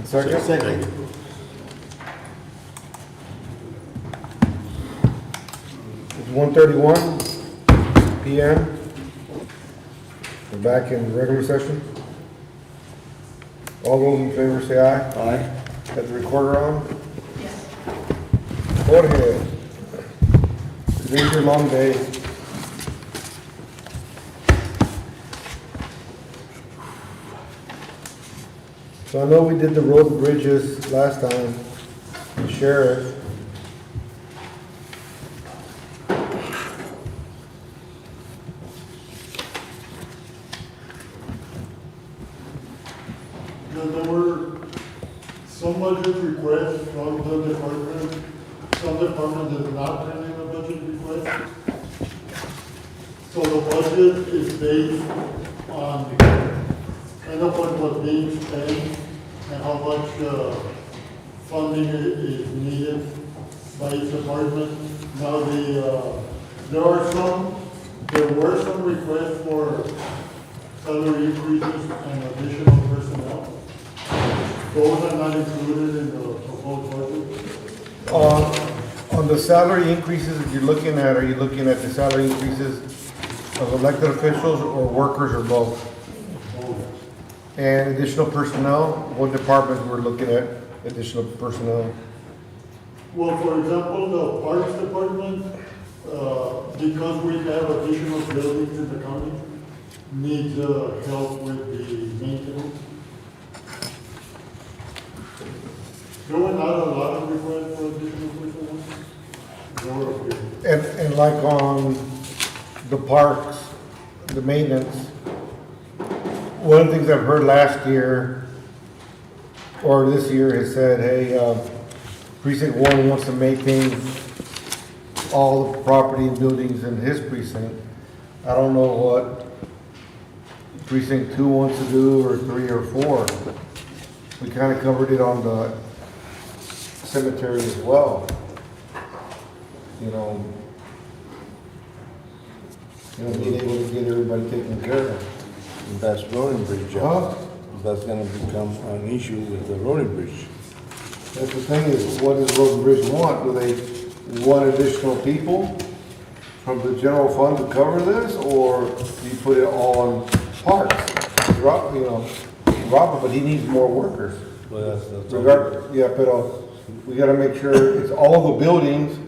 Second? Second. It's 1:31 PM. We're back in regular session. All those in favor say aye. Aye. Has the recorder on? Yes. Go ahead. Today's your long day. So I know we did the road and bridges last time, the sheriff. There were some budget requests from the department. Some department did not turn in a budget request. So the budget is based on kind of what was being spent and how much funding is needed by each department. Now there were some requests for salary increases and additional personnel. Those are not included in the proposed budget. On the salary increases that you're looking at, are you looking at the salary increases of elected officials or workers or both? And additional personnel, what departments we're looking at additional personnel? Well, for example, the Parks Department, because we have additional buildings in the county, needs help with the maintenance. There were not a lot of requests for additional personnel. There were a few. And like on the parks, the maintenance, one of the things I've heard last year or this year has said, hey, precinct 1 wants to maintain all the property and buildings in his precinct. I don't know what precinct 2 wants to do, or 3 or 4. We kind of covered it on the cemetery as well. You know, being able to get everybody taken care of. That's road and bridge. Huh? That's gonna become an issue with the road and bridge. That's the thing is, what does Road and Bridge want? Do they want additional people from the general fund to cover this, or do you put it all on parks? Robert, but he needs more workers. Well, that's. Yeah, but we gotta make sure it's all the buildings,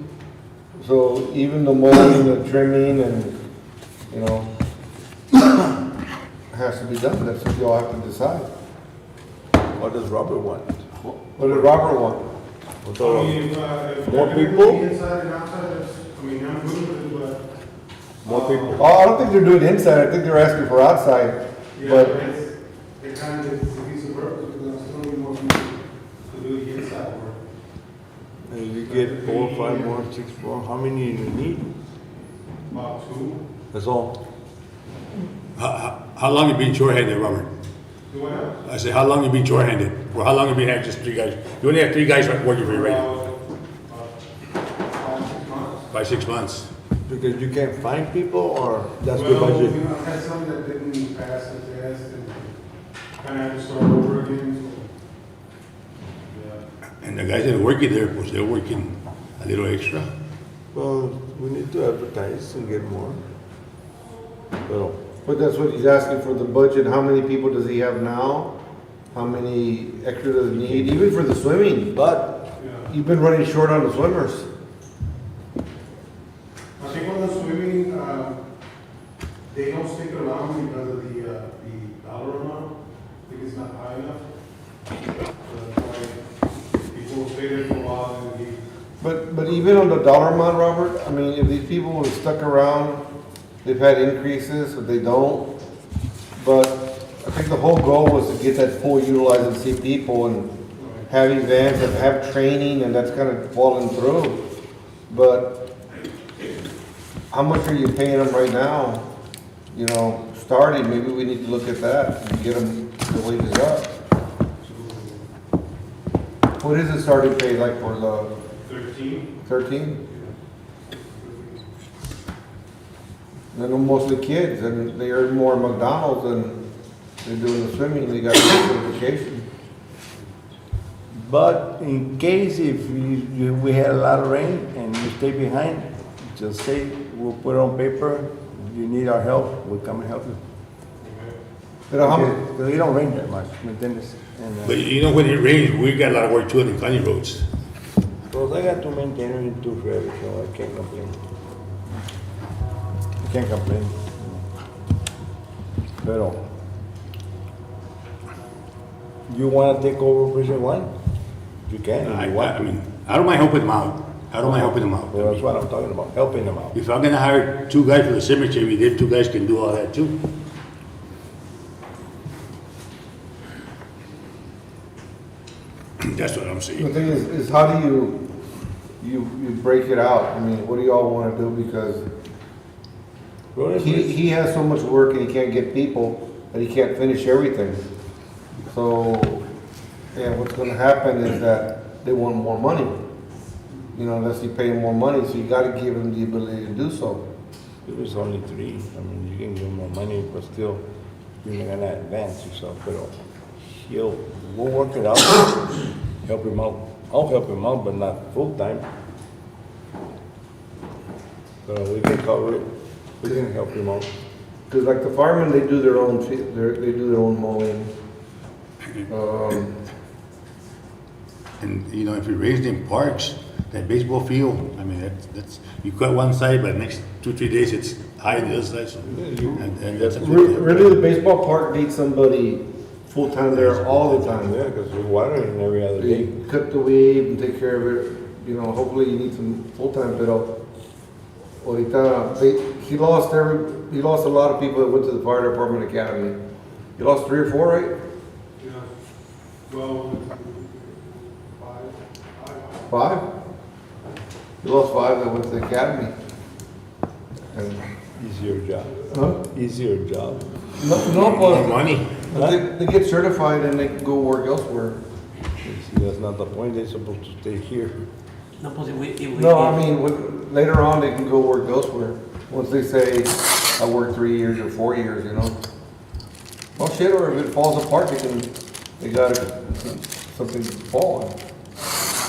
so even the mowing, the trimming, and, has to be done. That's what y'all have to decide. What does Robert want? What did Robert want? So, I mean, if more they're gonna people? be inside and outside, I'm good with it, but. More people. Oh, I don't think they're doing inside, I think they're asking for outside, Yeah, but, it kind of defeats the purpose, because there's still need more people to do the inside work. And you get 4, 5 more, 6 more, how many you need? About 2. That's all. How long you been short-handed, Robert? Do what else? I said, how long you been short-handed? Or how long you been having just 3 guys? You only have 3 guys working for you right now? 5, 6 months. 5, 6 months. Because you can't find people, or that's the Well, budget? I've had some that didn't pass the test and kind of had to start over again, so. Yeah. And the guys that are working there, pues they're working a little extra. Well, we need to advertise and get more. Well, but that's what he's asking for the budget. How many people does he have now? How many extra does he need? Even for the swimming, but Yeah. you've been running short on the swimmers. I think on the swimming, they don't stick around because of the dollar amount. I think it's not high enough. So that's why people stay there for a while and leave. But even on the dollar amount, Robert, I mean, if these people would have stuck around, they've had increases, but they don't. But I think the whole goal was to get that full utilized and see people and have events and have training, and that's kind of falling through. But how much are you paying them right now? Starting, maybe we need to look at that and get them the wages up. What is the starting pay like for the 13. 13? They're mostly kids, and they earn more at McDonald's than they're doing the swimming. They got certification. But in case if we had a lot of rain and you stay behind, just say, we'll put it on paper, you need our help, we'll come and help you. Pero how, Because it don't rain that much, ¿me entiendes? And, But you know, when it rains, we got a lot of work too on the county roads. Well, I got to maintain it too forever, so I can't complain. I can't complain. Pero, you wanna take over Prison One? You can, if you want I to. mean, I don't mind helping them out. I don't mind helping them out. Well, that's what I'm talking about, helping them out. If I'm gonna hire 2 guys for the cemetery, then 2 guys can do all that too. That's what I'm the saying. thing is how do you break it out? I mean, what do y'all wanna do? Because he has so much work and he can't get people, that he can't finish everything. So, yeah, what's gonna happen is that they want more money. You know, unless you pay them more money, so you gotta give them the ability to do so. It was only 3, I mean, you can give him more money, but still, you're not gonna advance yourself, but we'll work it out, help him out. I'll help him out, but not full-time. So we can cover it, we can help him out. Cause like the firemen, they do their own, they do their own mowing. And, you know, if it rains in parks, that baseball field, I mean, that's, you cut one side, but next 2-3 days, it's high on the other side, so. And that's a. Really, the baseball park needs somebody full-time there all the time. Yeah, because we're watering every other day. They cut the weed and take care of it, you know, hopefully you need some full-time, pero ahorita, he lost a lot of people that went to the fire department academy. You lost 3 or 4, right? Yeah. Well, 5. 5? You lost 5 that went to the academy. And, Easier job. huh? Easier job. No, More but money. they get certified and they can go work elsewhere. See, that's not the point, they're supposed to stay here. No, pues if we. No, I mean, later on, they can go work elsewhere. Once they say, I worked 3 years or 4 years, you know? Well, shit, or if it falls apart, they got something to fall on.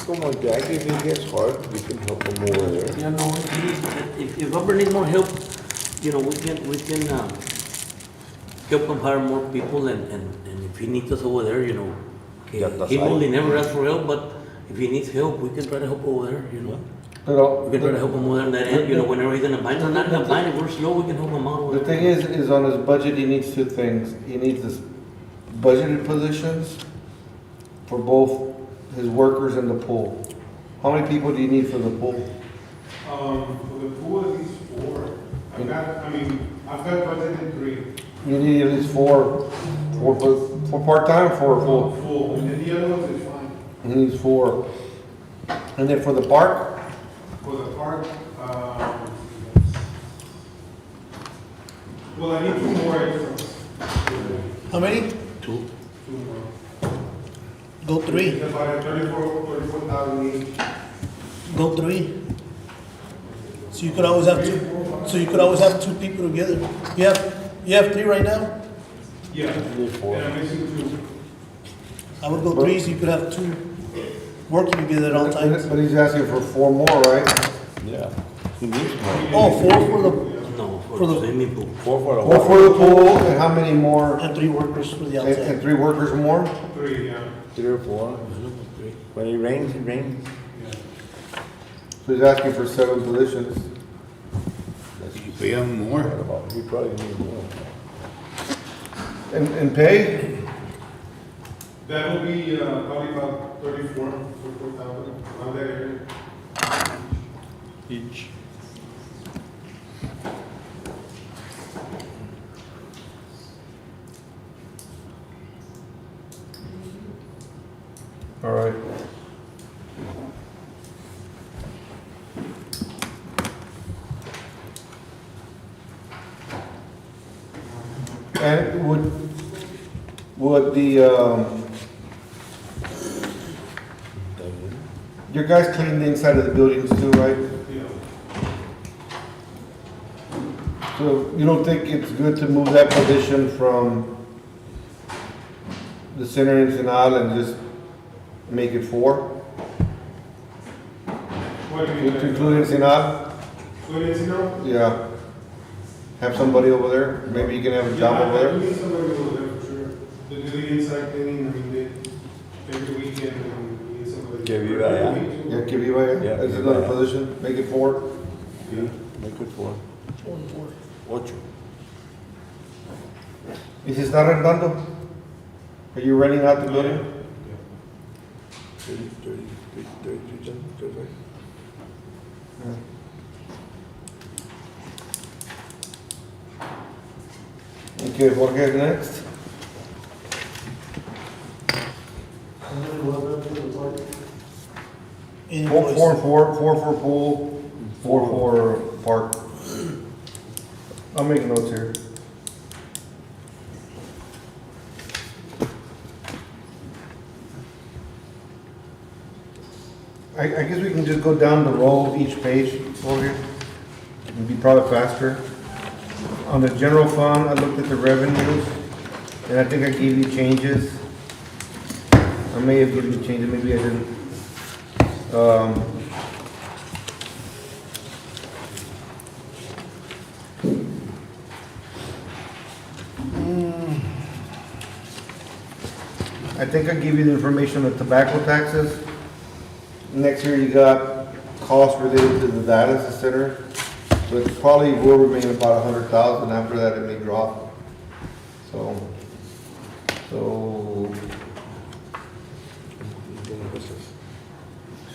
Come on, Jack, if it gets hard, we can help him over there. Yeah, no, if Robert needs more help, you know, we can, help him hire more people and if he needs us over there, you know. Okay, Yeah, that's he right. only never asks for help, but if he needs help, we can try to help over there, you know. Pero We can try to help him over there in that end, you know, whenever he's gonna bind, or not gonna bind, if we're slow, we can help him out over the there. thing is on his budget, he needs 2 things. He needs this budgeted positions for both his workers and the pool. How many people do you need for the pool? For the pool, at least 4. I've got budgeted 3. You need at least 4 for part-time, for full. Full, and then the other ones is fine. He needs 4. And then for the park, For the park, well, I need 2 more extras. How many? 2. 2 more. Go 3. It's about 34,000 each. Go 3. So you could always have 2. So you could always have 2 people together. You have 3 right now. Yeah, and I'm missing 2. I would go 3 so you could have 2 working together at all times. but he's asking for 4 more, right? Yeah. He needs more. Oh, 4 for the No, For for the- the swimming pool. 4 for the 4 for the pool, and how many more? and 3 workers for the And outside. 3 workers more? 3, yeah. 3 or 4. When it rains, it rains. So he's asking for 7 positions. You pay them more. What about, we probably need more. And pay? That will be probably about 34,000, around that area. Each. All right. And would your guys clean the inside of the buildings too, right? Yeah. So you don't think it's good to move that position from the center in Salle and just make it 4? What do you mean? Including Sinal? Including Sinal? Yeah. Have somebody over there, maybe you can have a job over We there. need somebody over there for sure. To do the inside cleaning, I mean, every weekend, and we need somebody. Que viva allá. Yeah, que viva allá. Yeah, Is que another viva allá. position, make it 4? Sí, make it 4. 8. ¿Y se está rentando? Are you renting out the building? 30. Okay, Jorge, next. And then what about the park? Four Invoice. and four for pool, 4 for park. I'll make notes here. I guess we can just go down the row of each page over here. It'd be probably faster. On the general fund, I looked at the revenues, and I think I gave you changes. I may have given you changes, maybe I didn't. I think I gave you the information on tobacco taxes. Next year you got costs related to the data center, so it probably will remain about 100,000. After that, it may drop. So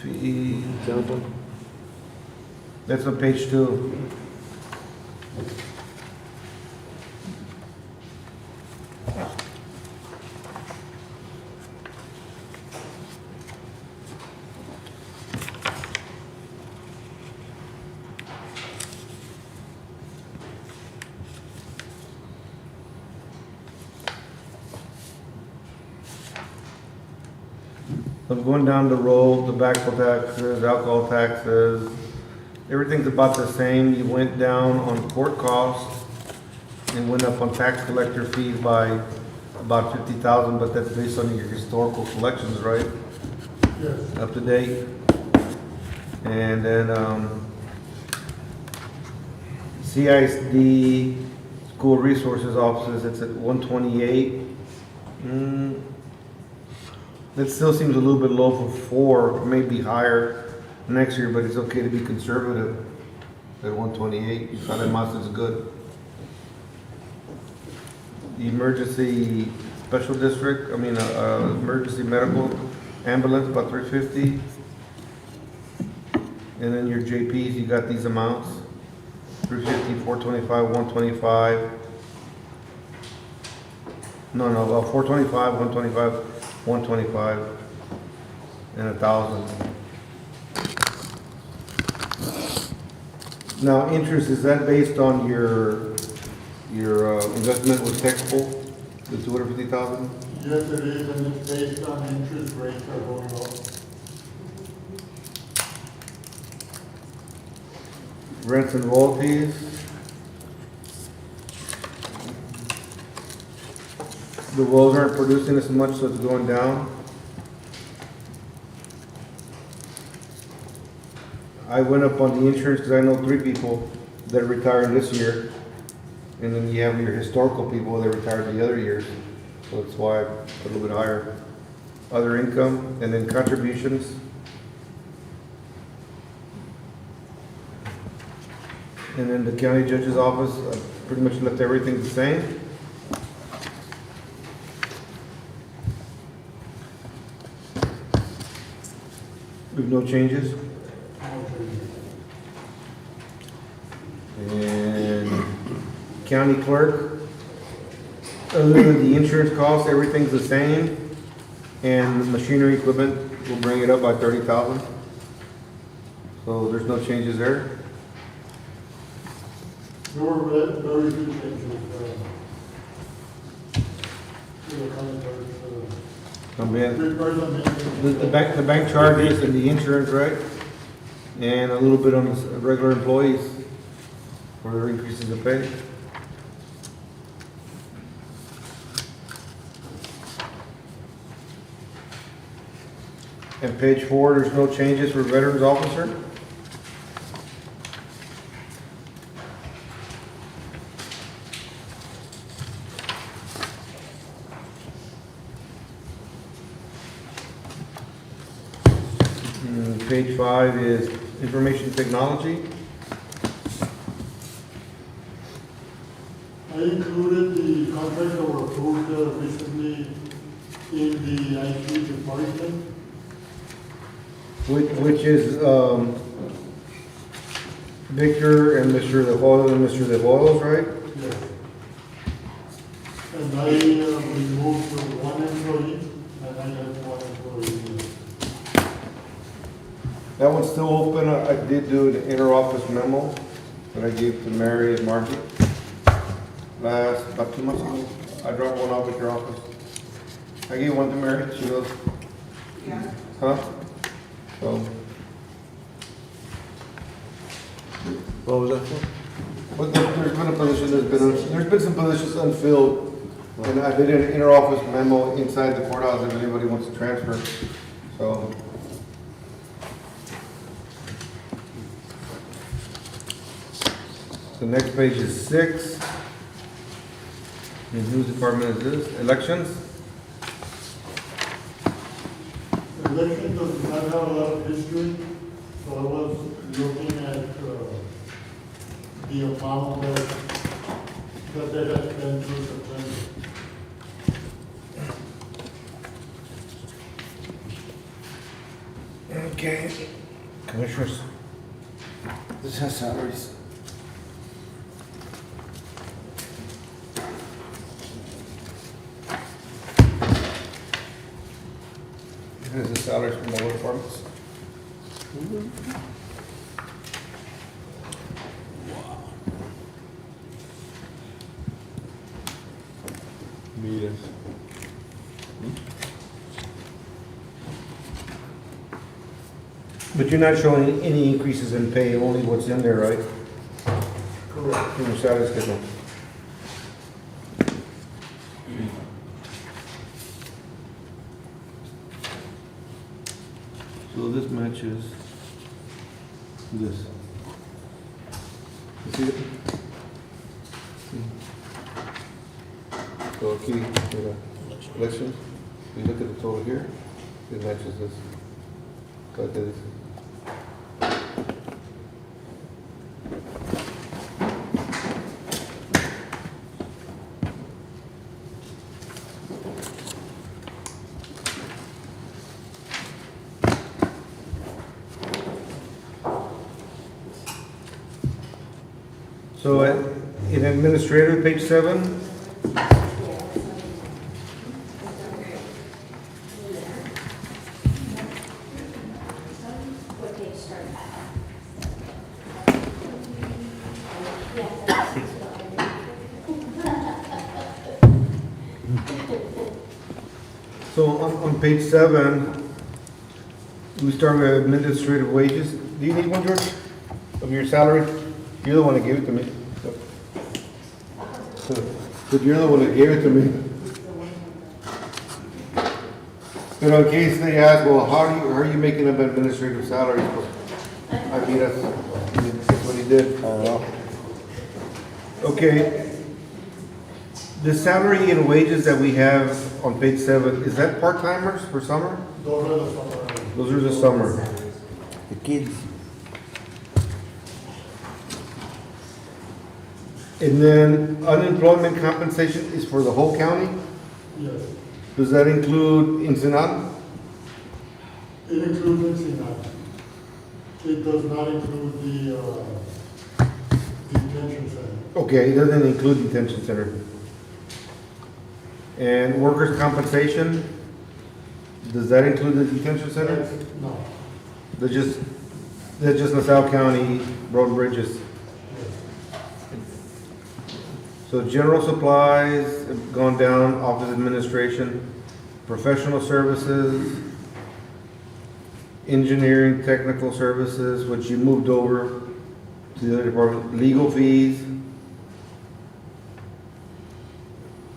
see, that's on page 2. I'm going down the road, tobacco taxes, alcohol taxes, everything's about the same. You went down on court costs and went up on tax collector fees by about 50,000, but that's based on your historical collections, right? Yes. Up to date. And then, CISD, School Resources Offices, it's at 128. That still seems a little bit low for 4, maybe higher next year, but it's okay to be conservative at 128. You thought that much is good. The emergency special district, emergency medical ambulance, about 350. And then your JPs, you got these amounts, 350, 425, 125. No, 425, 125, 125, and 1,000. Now, interest, is that based on your investment with Texaco, the 250,000? Yes, it is, and it's based on interest rates are going up. Rents and royalties. The wells aren't producing as much, so it's going down. I went up on the insurance because I know 3 people that retired this year. And then you have your historical people that retired the other years. So that's why I put a little bit higher. Other income, and then contributions. And then the county judge's office, I pretty much left everything the same. With no changes. And county clerk, other than the insurance costs, everything's the same. And the machinery equipment will bring it up by 30,000. So there's no changes there. There were very few changes, to the contract, Come in. regarding The bank charges and the insurance, right? And a little bit on the regular employees for their increases in pay. And page 4, there's no changes for veterans officer? Page 5 is information technology. I included the contract that were approved recently in the IT department. Which is, Victor and Mr. De Hoyos and Mr. De Hoyos, right? Yes. And I removed one employee, and I have one employee. That one's still open. I did do an inter-office memo that I gave to Mary and Margie about 2 months ago. I dropped one off at your office. I gave one to Mary, she goes, Yeah. huh? So, What was that for? but there's been a position, there's been some positions unfilled, and I did an inter-office memo inside the courthouse if anybody wants to transfer, so. The next page is 6. And whose department is this? Elections? Election does not have a lot of history, so I was looking at the amount that they had spent through September. Okay. Commissioners. This has salaries. This is the salaries from all departments. Meters. But you're not showing any increases in pay, only what's in there, right? Correct. In your salary schedule. So this matches this. You see it? So key, elections, you look at the total here, it matches this. So I did this. So in administrative, page 7, What page start so on page 7, we start with administrative wages. Do you need one, George, of your salary? You're the one that gave it to me. But you're the one that gave it to me. But in case they ask, well, how are you making up administrative salaries? I mean, that's what he did. I don't know. Okay. The salary and wages that we have on page 7, is that part-timers for summer? Those are the summer. Those are the summer. The kids. And then unemployment compensation is for the whole county? Yes. Does that include Ensenada? It includes Encina. It does not include the detention center. Okay, it doesn't include detention center. And workers' compensation, does that include the detention center? No. They're just LaSalle County road and bridges. So general supplies have gone down, office administration, professional services, engineering, technical services, which you moved over to the other department, legal fees.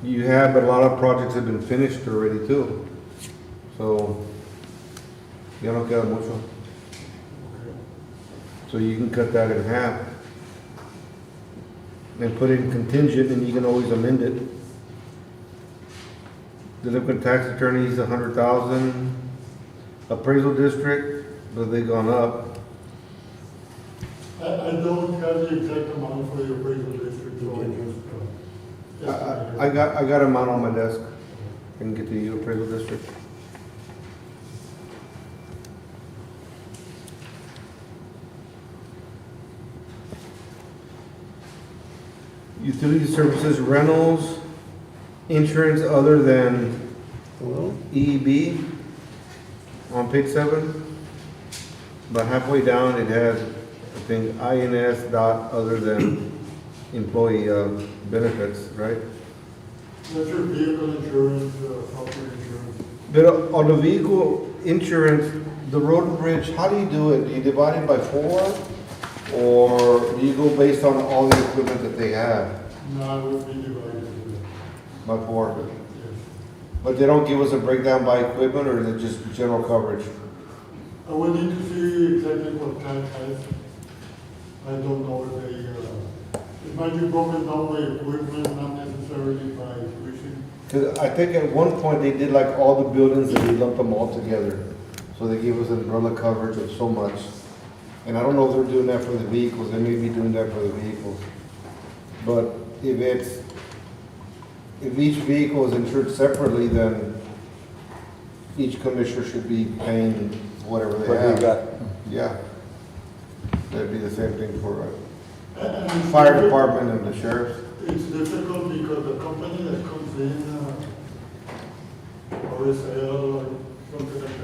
You have, but a lot of projects have been finished already too. So Ya no queda mucho. So you can cut that in half. And put in contingent, and you can always amend it. Delinquent tax attorneys, 100,000. Appraisal district, but they gone up. I don't have the exact amount for the appraisal district, so I just. I got a amount on my desk. I can get the appraisal district. Utility services, rentals, insurance other than EEB on page 7. But halfway down, it has, I think, INS dot other than employee benefits, right? That's your vehicle insurance, property insurance. But on the vehicle insurance, the road and bridge, how do you do it? Do you divide it by 4? Or do you go based on all the equipment that they have No, it would be divided. by 4? Yes. But they don't give us a breakdown by equipment, or is it just general coverage? I would need to see exactly what kind has. I don't know if they, it might be broken down by equipment, not necessarily by tuition. Because I think at one point they did like all the buildings and they lumped them all together. So they gave us an umbrella coverage of so much. And I don't know if they're doing that for the vehicles, they may be doing that for the vehicles. But if each vehicle is insured separately, then each commissioner should be paying whatever they What have. they got. Yeah. That'd be the same thing for And it's fire difficult- department and the sheriff's. It's difficult because the company that comes in, or Salle or something like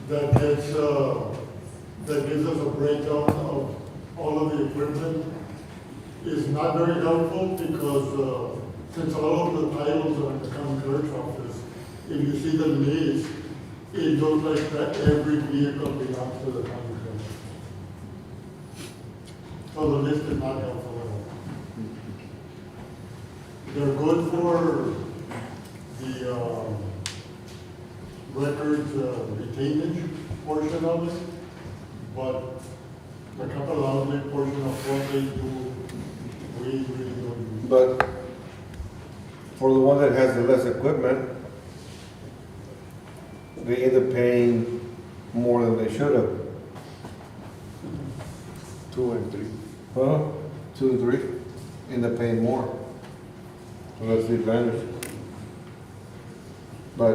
that, that gives us a breakdown of all of the equipment is not very helpful because, since all of the titles are in the county clerk's office, if you see the list, it looks like that every vehicle belongs to the county clerk. So the list is not helpful at all. They're good for the, records, retainage portion of it, but the capital outlay portion of what they do, we really don't use. But for the one that has the less equipment, they end up paying more than they should have. 2 and 3. Huh? 2 and 3, end up paying more. So that's the advantage. But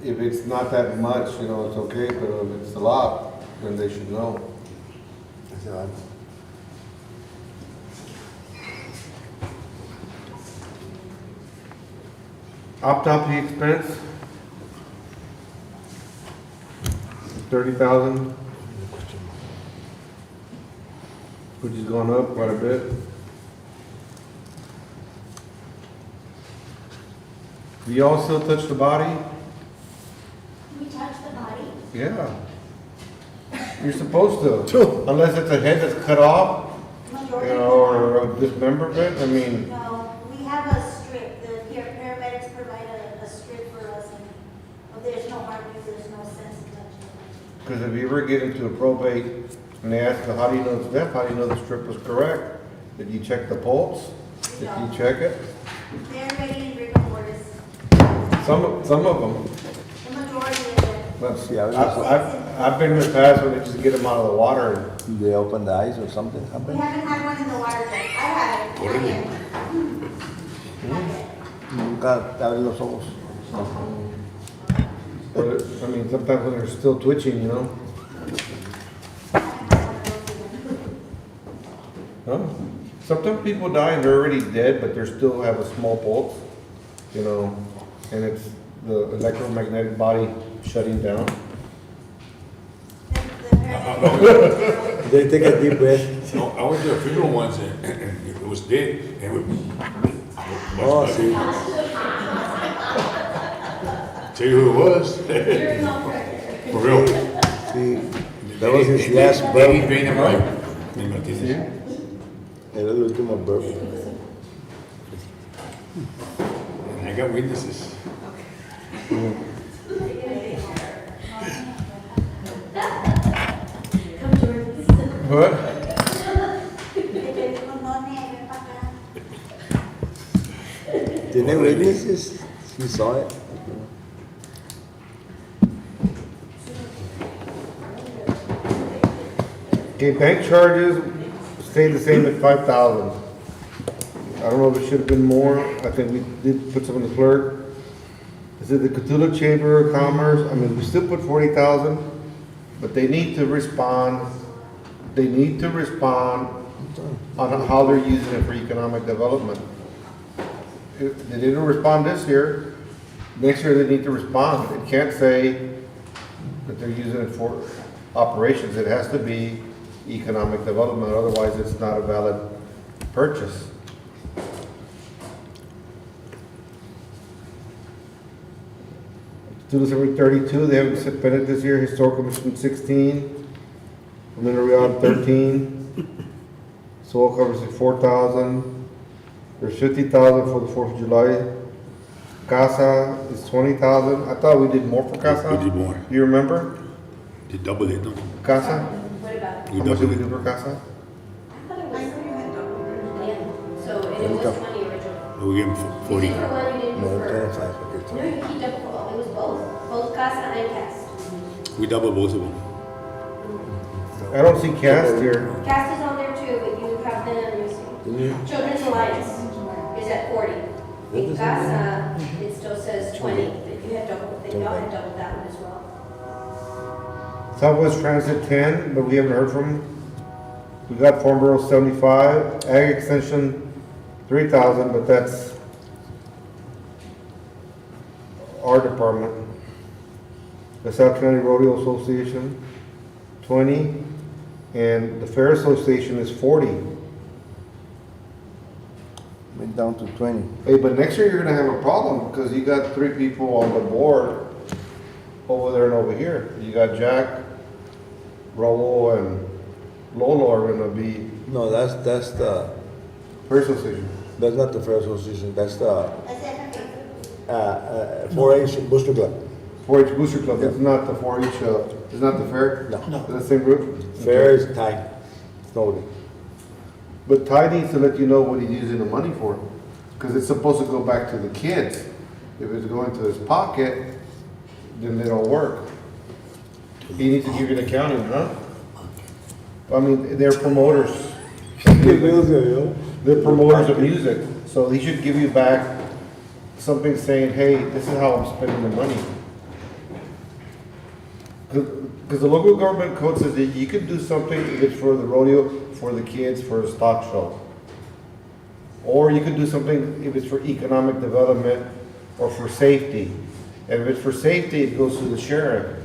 if it's not that much, you know, it's okay, but if it's a lot, then they should know. That's all right. Autopsy expense, 30,000, which has gone up quite a bit. Do y'all still touch the body? We touch the body. Yeah. You're supposed to, unless it's a head that's cut off, you Majority know, or a dismemberment, I mean, No, we have a strip, the paramedics provide a strip for us, and there's no heartbeat, there's no sense of touch. because if you ever get into a probate and they ask, how do you know it's death, how do you know the strip was correct? Did you check the pulse? Did you check it? They're ready in rigor mortis, Some of them. the majority of them. But See, I was I've been in the past when they just get them out of the water and They open the eyes or something We happen? haven't had one in the water yet. I haven't, not yet. Not yet. Nunca te abren los ojos. But, I mean, sometimes when they're still twitching, you know? I haven't had one of those either. Huh? Sometimes people die and they're already dead, but they still have a small pulse, you know? And it's the electromagnetic body shutting down. The paramedics- They take a deep breath. No, I went to a funeral once and it was dead and we. Oh, see. Tell you who it was. For real. See, that was his last Baby breath. pain, I'm like, "Ni me entiendes?" Era el último breath. And I got witnesses. What? No nieve pa' acá. ¿Tiene witnesses? He saw it. Okay, bank charges stayed the same at 5,000. I don't know if it should have been more. I think we did put some in the clerk. Is it the Cthulhu Chamber of Commerce? I mean, we still put 40,000, but they need to respond. They need to respond on how they're using it for economic development. If they didn't respond this year, next year they need to respond. It can't say that they're using it for operations. It has to be economic development, otherwise it's not a valid purchase. Students every 32, they haven't spent it this year. Historical Commission 16, Preliminary Audit 13, Soil covers at 4,000. There's 50,000 for the 4th of July. CASA is 20,000. I thought we did more for CASA. We did more. Do you remember? They doubled it, no? CASA? What about, We How much did we doubled do it. for CASA? I thought it was, yeah, so it was 20 original. We gave them You 40. did for one, you didn't do No, for. 25. Okay, No, you double for all, it was both CASA and CAST. We doubled both of them. I don't see CAST here. CAST is on there too, but you have them, let me see. Children's Alliance is at 40. In CASA, it still says 20, but you had double, y'all had doubled that one as well. Southwest Transit 10, but we haven't heard from them. We got Farm Bureau 75, Ag Extension 3,000, but that's our department. The South County Rodeo Association, 20, and the Fair Association is 40. Went down to 20. Hey, but next year you're gonna have a problem, because you got 3 people on the board over there and over here. You got Jack, Raul, and Lolo are gonna be No, that's the, Fair Association. that's not the Fair Association, that's the, That's it. 4H Booster Club. 4-H Booster Club, it's not the 4-H, it's not the fair? No. Is it the same group? Fair is tied, Snowden. But Ty needs to let you know what he's using the money for, because it's supposed to go back to the kids. If it's going to his pocket, then they don't work. He needs to give you an accounting, huh? I mean, they're promoters. They're promoters of music, so he should give you back something saying, hey, this is how I'm spending the money. Because the local government code says that you can do something if it's for the rodeo, for the kids, for a stock show. Or you can do something if it's for economic development or for safety. And if it's for safety, it goes to the sheriff.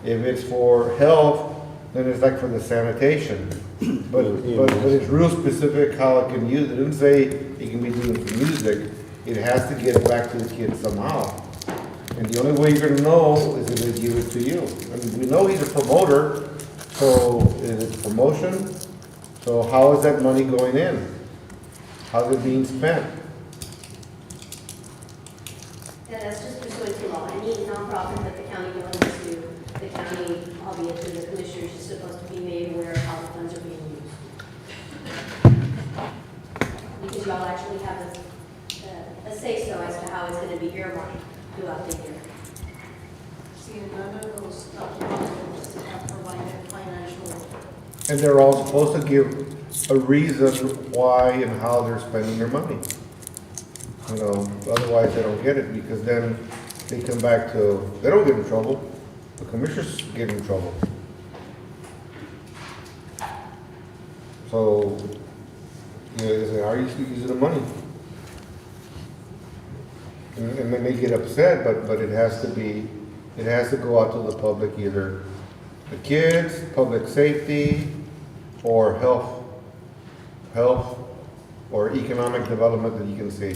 If it's for health, then it's like for the sanitation. But it's real specific how it can use it. It doesn't say it can be doing for music. It has to get back to the kids somehow. And the only way you're gonna know is if they give it to you. I mean, we know he's a promoter, so it's promotion. So how is that money going in? How's it being spent? Yeah, that's just pursuant to law. Any nonprofit that the county belongs to, the county, albeit through the commissioners, is supposed to be made aware of how the funds are being used. Because y'all actually have a say-so as to how it's gonna be earmarked throughout the year. See, none of those documents have provided financial. And they're all supposed to give a reason why and how they're spending their money. You know, otherwise they don't get it, because then they come back to, they don't get in trouble, the commissioners get in trouble. So, you know, they say, how are you using the money? And then they get upset, but it has to be, it has to go out to the public, either the kids, public safety, or health, or economic development that you can see.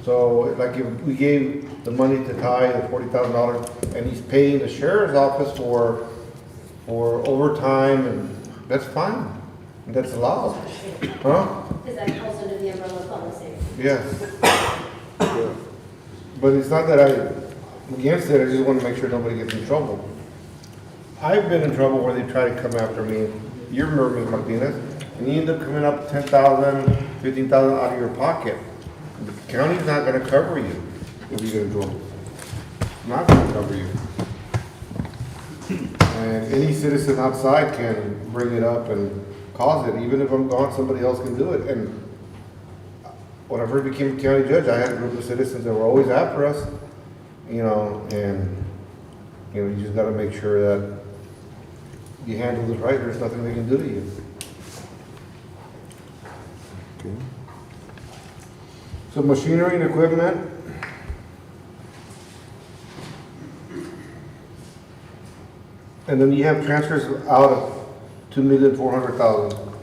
So, like if we gave the money to Ty, the $40,000, and he's paying the sheriff's office for overtime, and that's fine, and that's allowed, huh? Because that falls under the umbrella of public safety. Yes. But it's not that I'm against it, I just want to make sure nobody gets in trouble. I've been in trouble where they try to come after me. You remember Ms. Martinez, and you end up coming up 10,000, 15,000 out of your pocket. The county's not gonna cover you if you get in trouble. It's not gonna cover you. And any citizen outside can bring it up and cause it, even if I'm gone, somebody else can do it. And when I first became a county judge, I had a group of citizens that were always after us, you know, and, you know, you just gotta make sure that you handle this right, there's nothing they can do to you. Okay. So machinery and equipment. And then you have transfers out of 2,400,000.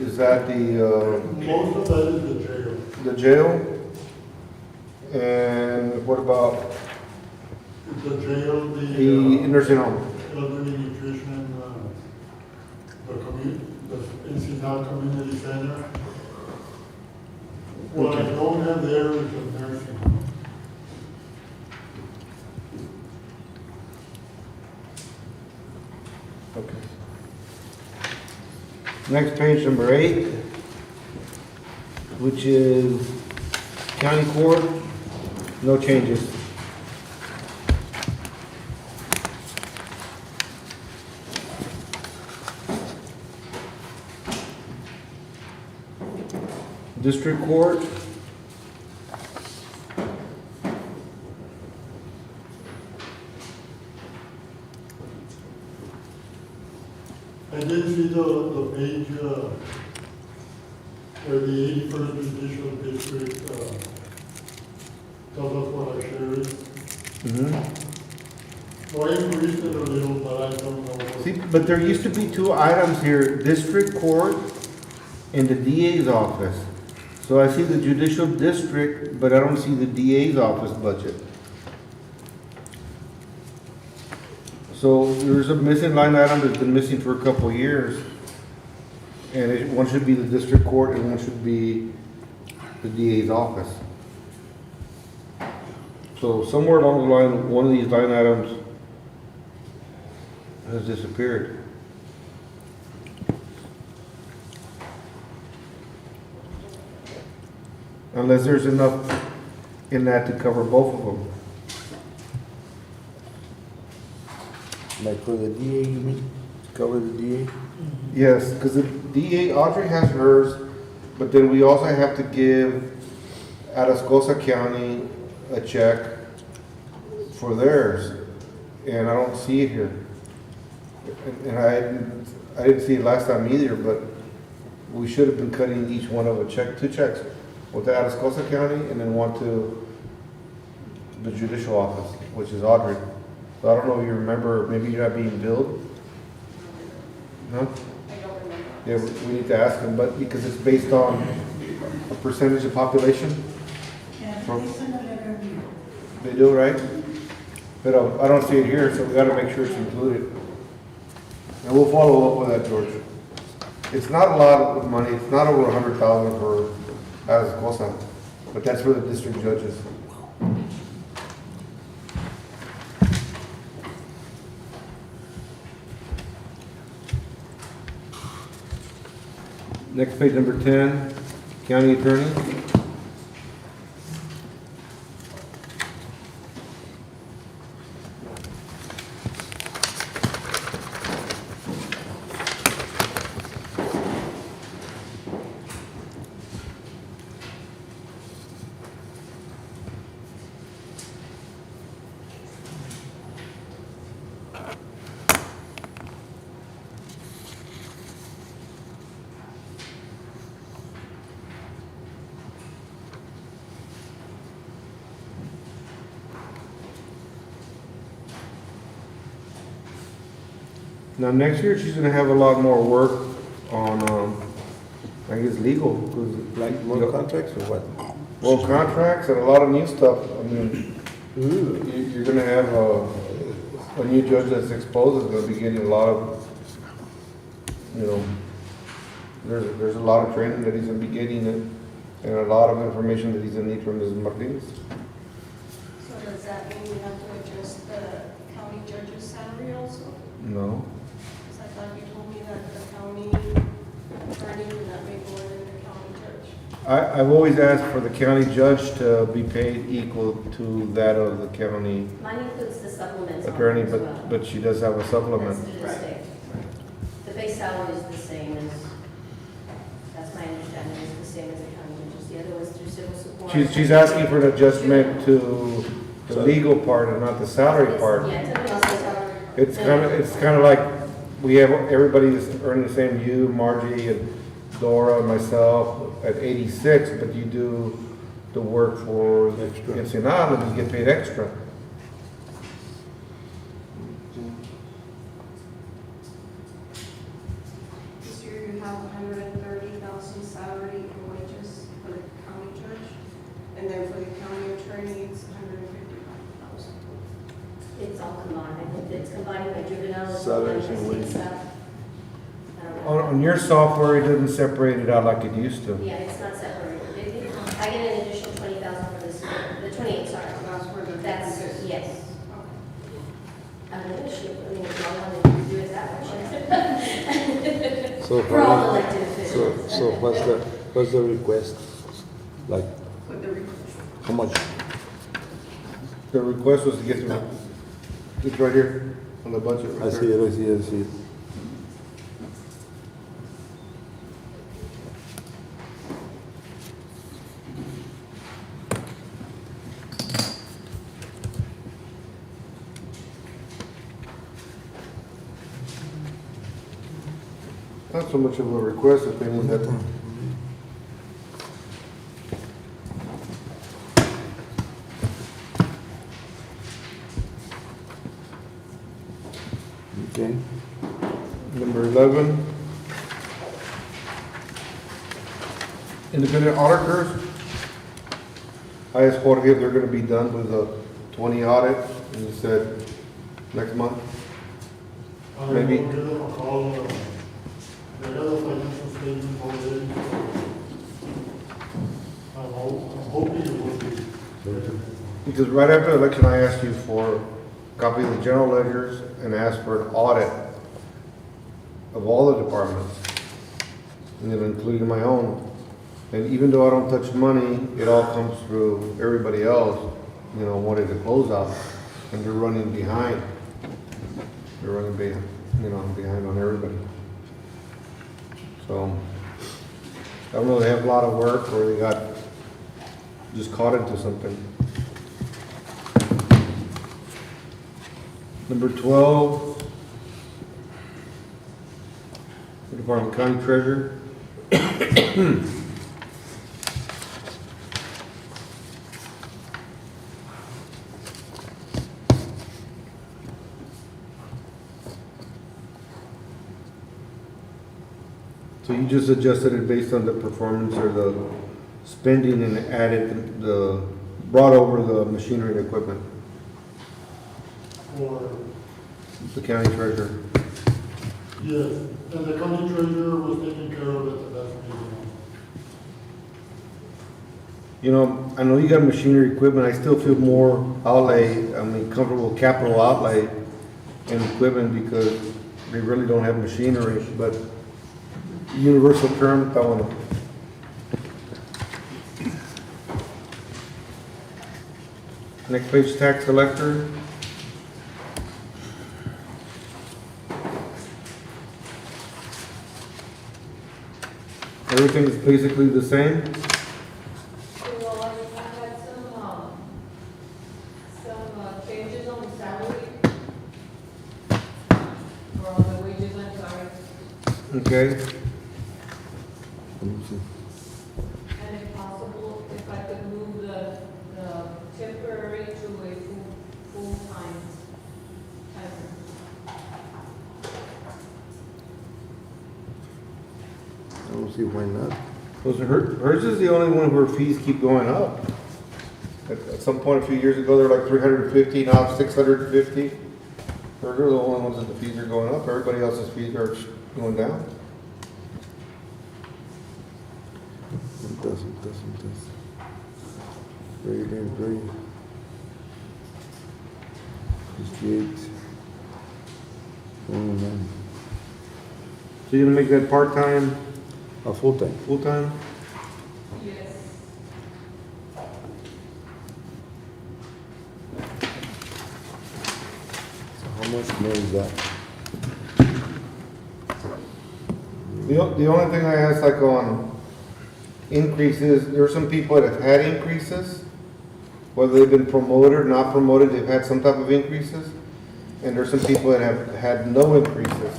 Is that the, Most of that is the jail. the jail? And what about The jail, the the nursing home? elderly nutrition, the Ensenada Community Center. What I don't have there is a nursing home. Okay. Next page, number 8, which is county court, no changes. District court, I did see the page, where the 81st Judicial District, tells us what our share is. So I increased it a little, but I don't know. what- see, but there used to be 2 items here, district court and the DA's office. So I see the judicial district, but I don't see the DA's office budget. So there's a missing line item that's been missing for a couple of years. And one should be the district court and one should be the DA's office. So somewhere along the line, one of these line items has disappeared. Unless there's enough in that to cover both of them. Like for the DA, you mean, cover the DA? Yes, because the DA, Audrey has hers, but then we also have to give Atascosa County a check for theirs, and I don't see it here. And I didn't see it last time either, but we should have been cutting each one of a check, 2 checks, one to Atascosa County and then one to the judicial office, which is Audrey. So I don't know if you remember, maybe you're not being billed? No? I don't remember. Yeah, we need to ask them, but because it's based on a percentage of population. From- They do, right? But I don't see it here, so we gotta make sure it's included. And we'll follow up with that, George. It's not a lot of money, it's not over 100,000 for Atascosa, but that's for the district judges. Next page, number 10, county attorney. Now, next year, she's gonna have a lot more work on, I guess, legal, 'cause Like more contracts or what? well, contracts and a lot of new stuff. I mean, you're gonna have a new judge that's exposed is gonna be getting a lot of, you know, there's a lot of training that he's gonna be getting and a lot of information that he's gonna need from Mrs. Martinez. So does that mean we have to adjust the county judge's salary also? No. Because I thought you told me that the county attorney did not make more than the county judge. I've always asked for the county judge to be paid equal to that of the county Mine includes the supplements. on attorney, it as well. but she does have a supplement. That's to the state. The base salary is the same as, that's my understanding, is the same as the county judges. The other was through civil support. She's asking for an adjustment to the legal part and not the salary It's- part. Yeah, it's about the salary. It's kind of like, we have, everybody is earning the same, you, Margie, and Dora, and myself, at 86, but you do the work for Ensenada, and you get paid extra. This year you have 130,000 salary and wages for the county judge, and then for the county attorney, it's 155,000. It's all combined. I think it's combining my juvenile. Salaries and state wages. stuff. I don't know. On your software, it doesn't separate it out like it used to. Yeah, it's not separated. I get an additional 20,000 for this, the 28, sorry. That's for the. That's, yes. Okay. I'm gonna shoot, I mean, if y'all want to do it that way. So For all how elected much- officials. so what's the request? Like, With the request. how much? The request was to get the, it's right here on the budget. right I there. see it, I see it, I see it. Not so much of a request, if any, that, Okay. number 11. Independent auditors. I asked Jorge if they're gonna be done with the 20 audit, and he said next month. I Maybe. will give them a call, they got a financial statement already. I'm hoping it will be. Because right after the election, I asked you for a copy of the general ledgers and asked for an audit of all the departments, and then including my own. And even though I don't touch money, it all comes through everybody else, you know, wanting to close out, and they're running behind. They're running behind, you know, behind on everybody. So, I don't know, they have a lot of work, or they got just caught into something. Number 12, the Department County Treasurer. So you just adjusted it based on the performance or the spending and added brought over the machinery and equipment, For, the county treasurer. yes, and the county treasurer was taking care of it, that's reason. You know, I know you got machinery, equipment, I still feel more comfortable capital outlay in equipment because they really don't have machinery, but universal term, está bueno. Next page, tax collector. Everything is basically the same. Well, I had some changes on the salary. Or on the wages, I'm sorry. Okay, Let me see. And if possible, if I could move the temporary to a full-time timer. I don't see why not. hers is the only one where fees keep going up. At some point a few years ago, they were like 350, now it's 650. Hers are the only ones that the fees are going up, everybody else's fees are going down. It doesn't. Very. 58. So you're gonna make that part-time, Full-time. full-time? Yes. How much more is that? The only thing I asked, like on increases, there are some people that have had increases, whether they've been promoted or not promoted, they've had some type of increases. And there's some people that have had no increases.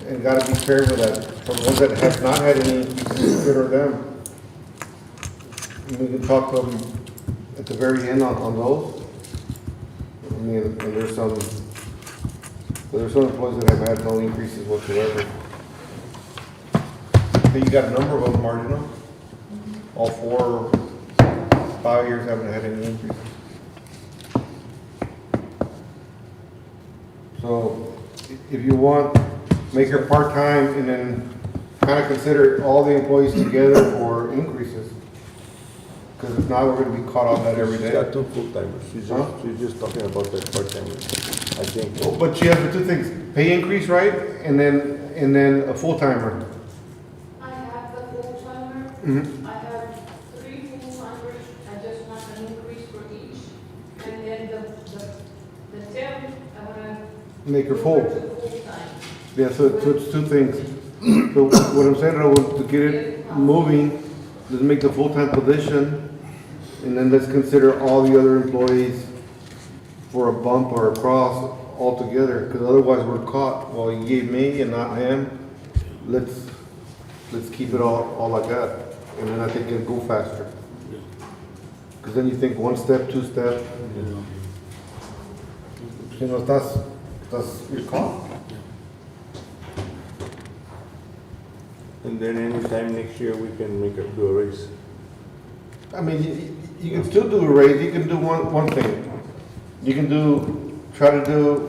And gotta be fair with that. For the ones that have not had any increases, consider them. And we can talk to them at the very end on those. I mean, and there's some employees that have had no increases whatsoever. So you got a number of them, Marginal? All 4, 5 years haven't had any increases. So if you want, make her part-time and then kind of consider all the employees together for increases. Because if not, we're gonna be caught on that every She's got day. 2 full-timers. Huh? She's just talking about that part-timers. I think. But she has the 2 things, pay increase, right? And then a full-timer. I have the full-timer, Mhm. I have 3 full-timers, I just want an increase for each. And then the temp, I wanna. Make her move full. to full-time. Yeah, so it's 2 things. So what I'm saying, I want to get it moving, let's make the full-time position, and then let's consider all the other employees for a bump or a cross altogether, because otherwise we're caught. Well, you gave me and not him, let's keep it all like that, and then I think it'll go faster. Because then you think 1 step, 2 step, you know, that's your call. And then anytime next year, we can make her do a raise. I mean, you can still do a raise, you can do one thing. You can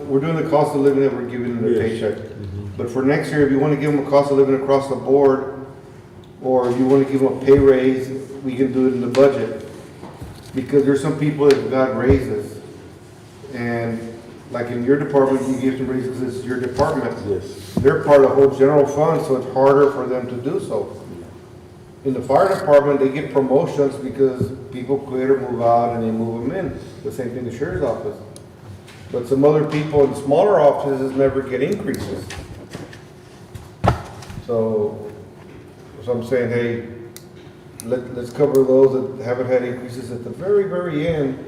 we're doing the cost of living that we're giving them their Yes. paycheck. But for next year, if you wanna give them a cost of living across the board, or you wanna give them a pay raise, we can do it in the budget. Because there's some people that got raises. And like in your department, you give them raises, it's your department. Yes. They're part of the whole general fund, so it's harder for them to do so. In the fire department, they get promotions because people quit or move out and they move them in. The same thing in the sheriff's office. But some other people in smaller offices never get increases. So I'm saying, hey, let's cover those that haven't had increases at the very, very end,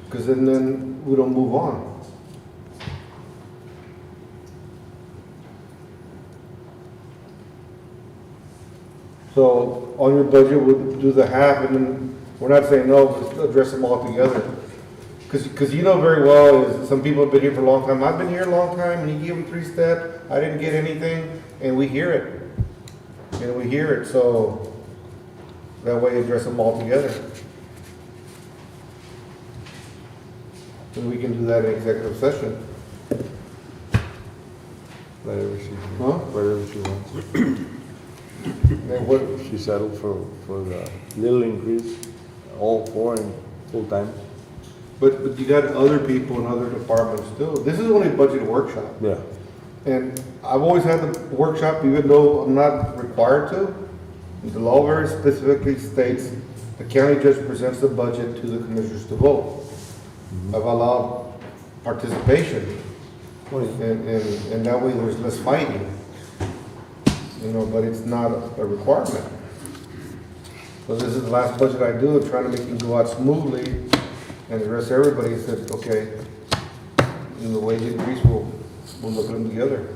because then we don't move on. So on your budget, we'll do the half, and then we're not saying no, just address them all together. Because you know very well, is some people have been here for a long time. I've been here a long time, and you give them 3-step, I didn't get anything, and we hear it. And we hear it, so that way address them all together. And we can do that in executive session. Whatever she, Huh? whatever she wants. And what, She settled for the little increase, all 4 in full-time. but you got other people in other departments too. This is only a budget workshop. Yeah. And I've always had the workshop, even though I'm not required to. The law very specifically states the county judge presents the budget to the commissioners to vote. I've allowed participation, and that way there's less fighting. You know, but it's not a requirement. So this is the last budget I do, trying to make it go out smoothly, and the rest, everybody said, okay, and the wage increase, we'll look at them together.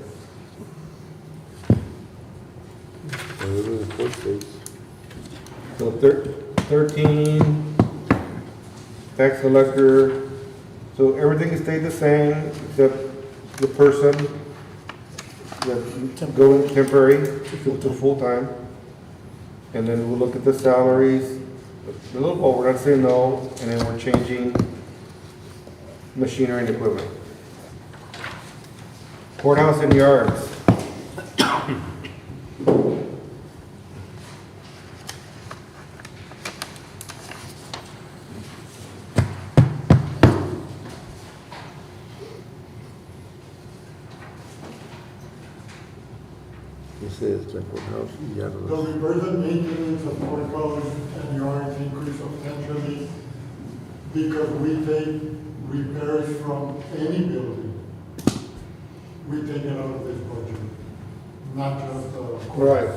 Whatever the court states. So 13, tax collector, so everything has stayed the same, except the person that going temporary to full-time. And then we'll look at the salaries, a little, oh, we're not saying no, and then we're changing machinery and equipment. Courthouse and yards. Ese es el courthouse y ya The los... repairs and maintenance of courthouse and yards increase substantially because we take repairs from any building. We take it out of this budget, not just, Right.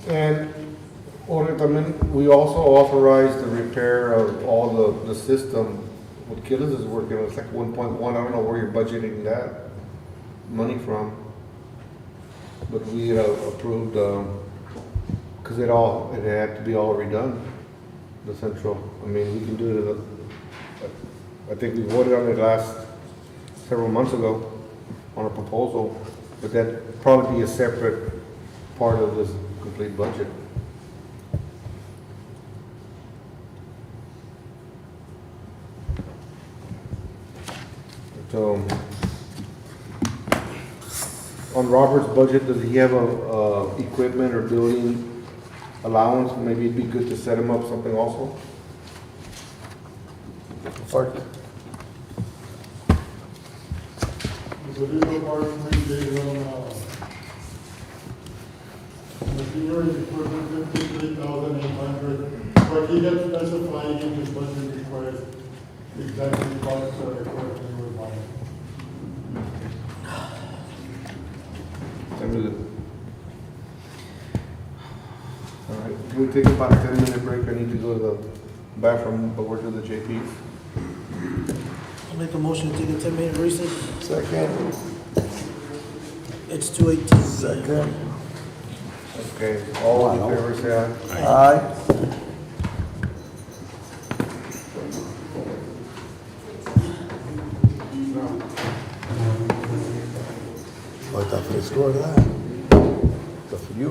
And, well, I mean, we also authorized the repair of all the system, what Gillis is working on, it's like 1.1, I don't know where you're budgeting that money from. But we approved, cause it had to be all redone, the central, I mean, we can do it, I think we voted on it several months ago on a proposal, but that'd probably be a separate part of this complete budget. So, on Robert's budget, does he have equipment or building allowance? Maybe it'd be good to set him up something also? the legal part, we gave machinery and equipment, 53,800, but he had specified in his budget request exactly what equipment he would buy. All right, can we take about a 10-minute break? I need to go to the bathroom, but we're to the JP's. I'll make a motion to take a 10-minute recess. Second. It's 2:18. Second. Okay, all in favor, say aye. Aye. Oh, está fresco, ¿verdad? Está frío.